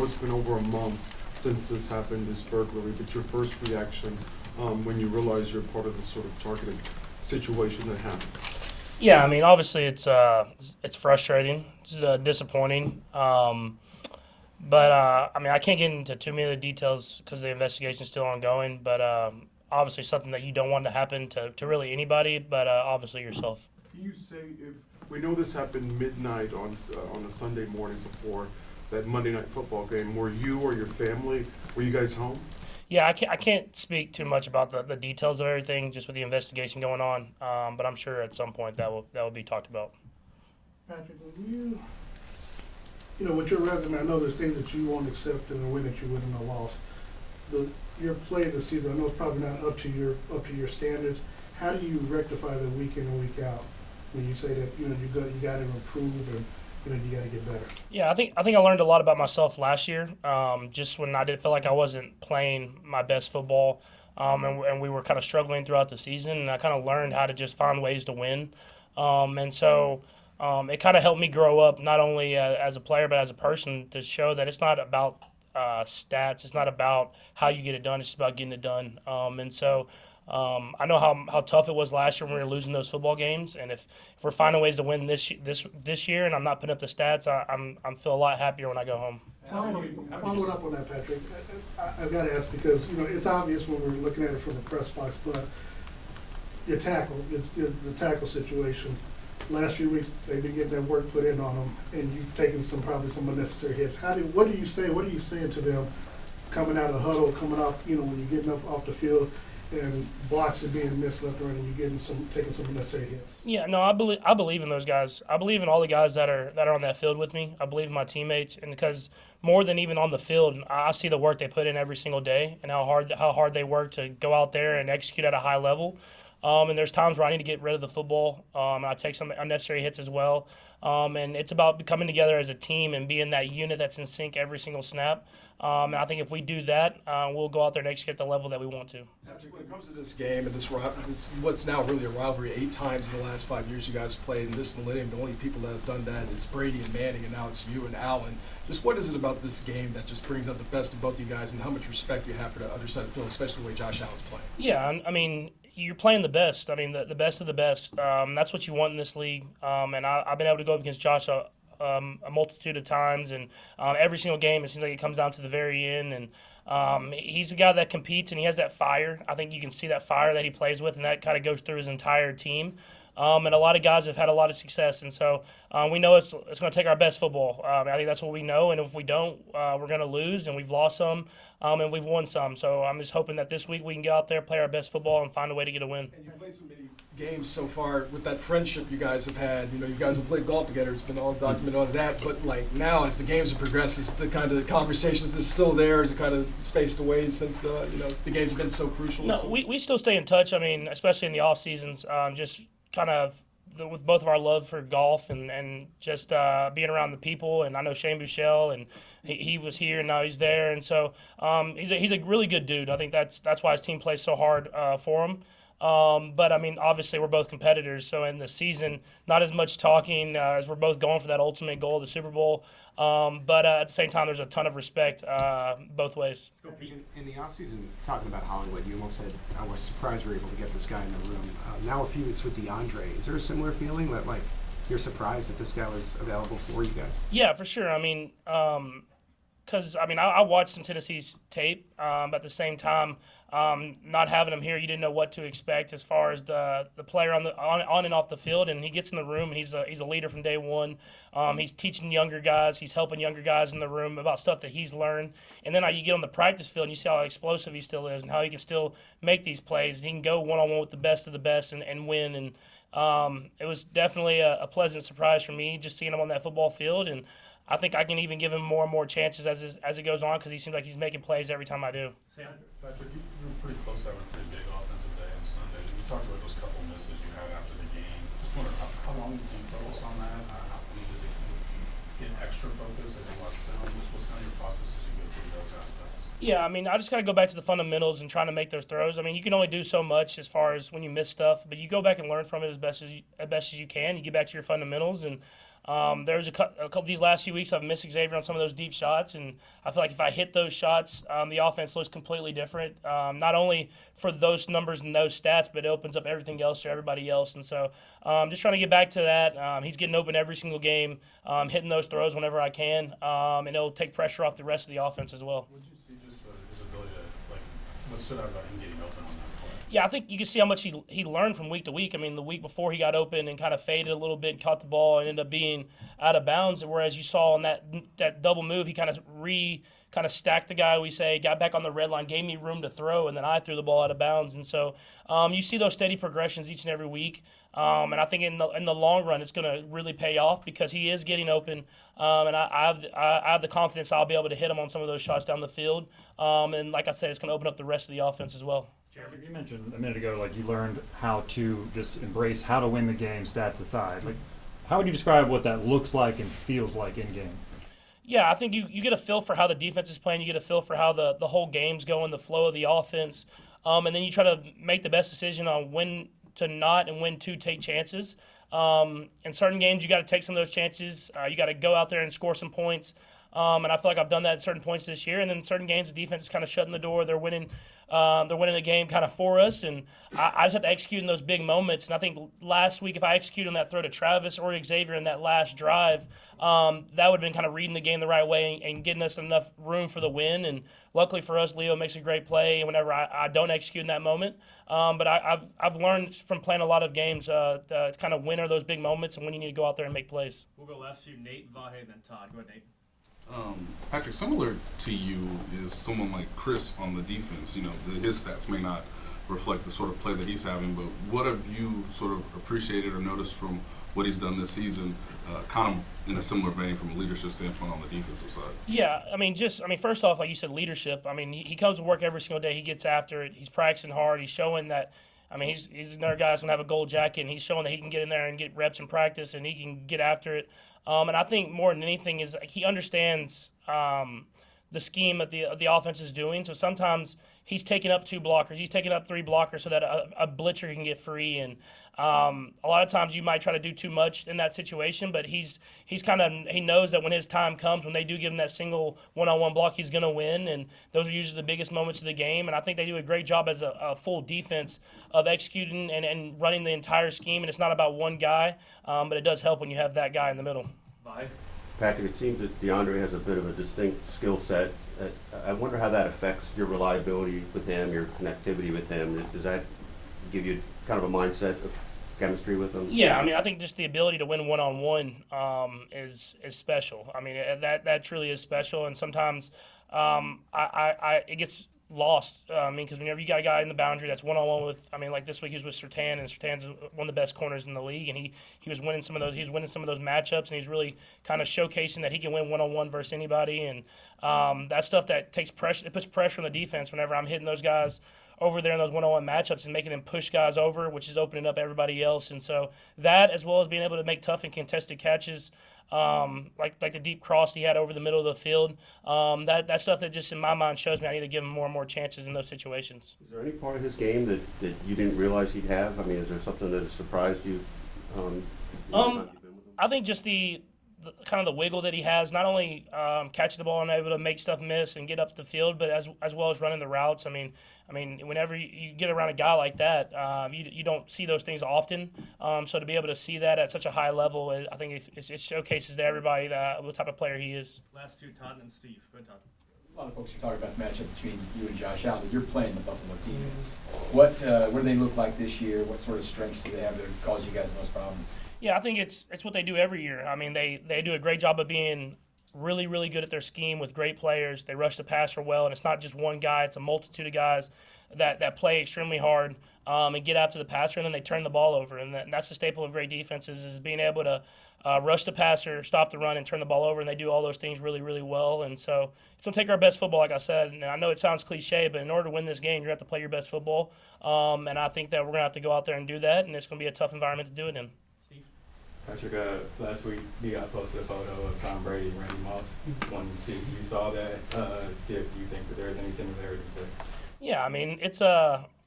it's been over a month since this happened, this burglary, but your first reaction when you realize you're part of this sort of targeted situation that happened? Yeah, I mean, obviously it's frustrating, it's disappointing. But I mean, I can't get into too many of the details because the investigation is still ongoing. But obviously, something that you don't want to happen to really anybody, but obviously yourself. Can you say, if we know this happened midnight on a Sunday morning before that Monday Night Football game, were you or your family, were you guys home? Yeah, I can't speak too much about the details of everything, just with the investigation going on. But I'm sure at some point that will be talked about. Patrick, when you know, with your resume, I know there's things that you won't accept in a win that you wouldn't have lost. Your play this season, I know it's probably not up to your standards. How do you rectify that week in and week out when you say that you got to improve and you got to get better? Yeah, I think I learned a lot about myself last year. Just when I did feel like I wasn't playing my best football, and we were kind of struggling throughout the season, and I kind of learned how to just find ways to win. And so it kind of helped me grow up, not only as a player but as a person, to show that it's not about stats. It's not about how you get it done. It's just about getting it done. And so I know how tough it was last year when we were losing those football games. And if we're finding ways to win this year, and I'm not putting up the stats, I'm feel a lot happier when I go home. Following up on that, Patrick, I've got to ask because it's obvious when we're looking at it from the press box, but your tackle, the tackle situation. Last few weeks, they've been getting their work put in on them, and you've taken probably some unnecessary hits. What do you say? What are you saying to them coming out of the huddle, coming off, when you're getting up off the field and blocks are being missed left and right, and you're taking some unnecessary hits? Yeah, no, I believe in those guys. I believe in all the guys that are on that field with me. I believe in my teammates, and because more than even on the field, I see the work they put in every single day and how hard they work to go out there and execute at a high level. And there's times where I need to get rid of the football. And I take some unnecessary hits as well. And it's about coming together as a team and being that unit that's in sync every single snap. And I think if we do that, we'll go out there and execute at the level that we want to. Patrick, when it comes to this game and this what's now really a rivalry, 8 times in the last 5 years you guys have played in this millennium, the only people that have done that is Brady and Manning, and now it's you and Allen. Just what is it about this game that just brings out the best of both of you guys, and how much respect you have for the other side of the field, especially the way Josh Allen's playing? Yeah, I mean, you're playing the best. I mean, the best of the best. That's what you want in this league. And I've been able to go up against Josh a multitude of times, and every single game it seems like it comes down to the very end. And he's a guy that competes, and he has that fire. I think you can see that fire that he plays with, and that kind of goes through his entire team. And a lot of guys have had a lot of success, and so we know it's going to take our best football. I think that's what we know, and if we don't, we're going to lose, and we've lost some, and we've won some. So I'm just hoping that this week we can get out there, play our best football, and find a way to get a win. And you've played so many games so far with that friendship you guys have had. You guys have played golf together. It's been all documented on that. But like now, as the games have progressed, is the kind of conversations is still there? Is it kind of spaced away since the games have been so crucial? No, we still stay in touch. I mean, especially in the off seasons, just kind of with both of our love for golf and just being around the people. And I know Shane Buechele, and he was here, and now he's there. And so he's a really good dude. I think that's why his team plays so hard for him. But, I mean, obviously we're both competitors, so in the season, not as much talking as we're both going for that ultimate goal, the Super Bowl. But at the same time, there's a ton of respect both ways. In the offseason, talking about Hollywood, you almost said, I was surprised we were able to get this guy in the room. Now a few weeks with DeAndre, is there a similar feeling that, like, you're surprised that this guy was available for you guys? Yeah, for sure. I mean, because, I watched some Tennessee's tape, but at the same time, not having him here, you didn't know what to expect as far as the player on and off the field. And he gets in the room, and he's a leader from day one. He's teaching younger guys. He's helping younger guys in the room about stuff that he's learned. And then you get on the practice field, and you see how explosive he still is and how he can still make these plays. He can go one-on-one with the best of the best and win. And it was definitely a pleasant surprise for me just seeing him on that football field. And I think I can even give him more and more chances as it goes on, because he seems like he's making plays every time I do. Patrick, you were pretty close to having a pretty big offensive day on Sunday. You talked about those couple misses you had after the game. Just wondering, how long do you focus on that? Does it get extra focus as you watch film? What's kind of your process as you go through those aspects? Yeah, I mean, I just got to go back to the fundamentals and trying to make those throws. I mean, you can only do so much as far as when you miss stuff, but you go back and learn from it as best as you can. You get back to your fundamentals, and There's a couple of these last few weeks I've missed Xavier on some of those deep shots, and I feel like if I hit those shots, the offense looks completely different. Not only for those numbers and those stats, but it opens up everything else for everybody else. And so just trying to get back to that. He's getting open every single game, hitting those throws whenever I can, and it'll take pressure off the rest of the offense as well. What did you see just for his ability to, like, what stood out about him getting open on that play? Yeah, I think you can see how much he learned from week to week. I mean, the week before he got open and kind of faded a little bit, caught the ball, and ended up being out of bounds. Whereas you saw on that double move, he kind of stacked the guy, we say, got back on the red line, gave me room to throw, and then I threw the ball out of bounds. And so you see those steady progressions each and every week. And I think in the long run, it's going to really pay off because he is getting open. And I have the confidence I'll be able to hit him on some of those shots down the field. And like I said, it's going to open up the rest of the offense as well. Jeremy, you mentioned a minute ago, like you learned how to just embrace how to win the game, stats aside. Like, how would you describe what that looks like and feels like in game? Yeah, I think you get a feel for how the defense is playing. You get a feel for how the whole game's going, the flow of the offense. And then you try to make the best decision on when to not and when to take chances. In certain games, you got to take some of those chances. You got to go out there and score some points. And I feel like I've done that at certain points this year. And then in certain games, the defense is kind of shutting the door. They're winning the game kind of for us. And I just have to execute in those big moments. And I think last week, if I executed on that throw to Travis or Xavier in that last drive, that would have been kind of reading the game the right way and getting us enough room for the win. And luckily for us, Leo makes a great play whenever I don't execute in that moment. But I've learned from playing a lot of games to kind of winner those big moments and when you need to go out there and make plays. We'll go last few, Nate, Vahe, and then Todd. Go ahead, Nate. Patrick, similar to you is someone like Chris on the defense. You know, his stats may not reflect the sort of play that he's having, but what have you sort of appreciated or noticed from what he's done this season, kind of in a similar vein from a leadership standpoint on the defensive side? Yeah, first off, like you said, leadership. I mean, he comes to work every single day. He gets after it. He's practicing hard. He's showing that. I mean, he's another guy that's going to have a gold jacket, and he's showing that he can get in there and get reps in practice, and he can get after it. And I think more than anything is he understands the scheme that the offense is doing. So sometimes he's taking up 2 blockers. He's taking up 3 blockers so that a blitzer can get free. And a lot of times you might try to do too much in that situation, but he knows that when his time comes, when they do give him that single one-on-one block, he's going to win. And those are usually the biggest moments of the game. And I think they do a great job as a full defense of executing and running the entire scheme. And it's not about one guy, but it does help when you have that guy in the middle. Bye. Patrick, it seems that DeAndre has a bit of a distinct skill set. I wonder how that affects your reliability with him, your connectivity with him. Does that give you kind of a mindset of chemistry with him? Yeah, I mean, I think just the ability to win one-on-one is special. I mean, that truly is special, and sometimes it gets lost. Because whenever you got a guy in the boundary that's one-on-one with, like this week he was with Surtain, and Surtain's one of the best corners in the league, and he was winning some of those. He's winning some of those matchups, and he's really kind of showcasing that he can win one-on-one versus anybody. And that stuff that takes pressure. It puts pressure on the defense whenever I'm hitting those guys over there in those one-on-one matchups and making them push guys over, which is opening up everybody else. And so that, as well as being able to make tough and contested catches, like the deep cross he had over the middle of the field, that stuff that just in my mind shows me I need to give him more and more chances in those situations. Is there any part of his game that you didn't realize he'd have? I mean, is there something that has surprised you? I think just the kind of the wiggle that he has, not only catching the ball and able to make stuff miss and get up the field, but as well as running the routes. I mean, whenever you get around a guy like that, you don't see those things often. So to be able to see that at such a high level, I think it showcases to everybody what type of player he is. Last 2, Todd and Steve. Go ahead, Todd. A lot of folks are talking about the matchup between you and Josh Allen. You're playing the Buffalo defense. What do they look like this year? What sort of strengths do they have that cause you guys the most problems? Yeah, I think it's what they do every year. I mean, they do a great job of being really, really good at their scheme with great players. They rush the passer well, and it's not just one guy. It's a multitude of guys that play extremely hard and get after the passer, and then they turn the ball over. And that's the staple of great defenses is being able to rush the passer, stop the run, and turn the ball over, and they do all those things really, really well. And so it's going to take our best football, like I said. And I know it sounds cliche, but in order to win this game, you're going to have to play your best football. And I think that we're going to have to go out there and do that, and it's going to be a tough environment to do it in. Patrick, last week you got posted a photo of Tom Brady and Randy Moss. Wanted to see if you saw that, see if you think that there's any similarities there. Yeah, I mean, it's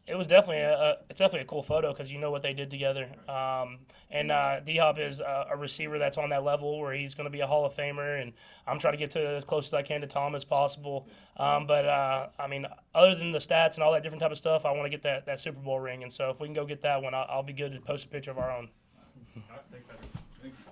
It was definitely it's definitely a cool photo because you know what they did together. And D-Hop is a receiver that's on that level where he's going to be a Hall of Famer, and I'm trying to get to as close as I can to Tom as possible. But I mean, other than the stats and all that different type of stuff, I want to get that Super Bowl ring. And so if we can go get that one, I'll be good to post a picture of our own. All right, thanks, Patrick.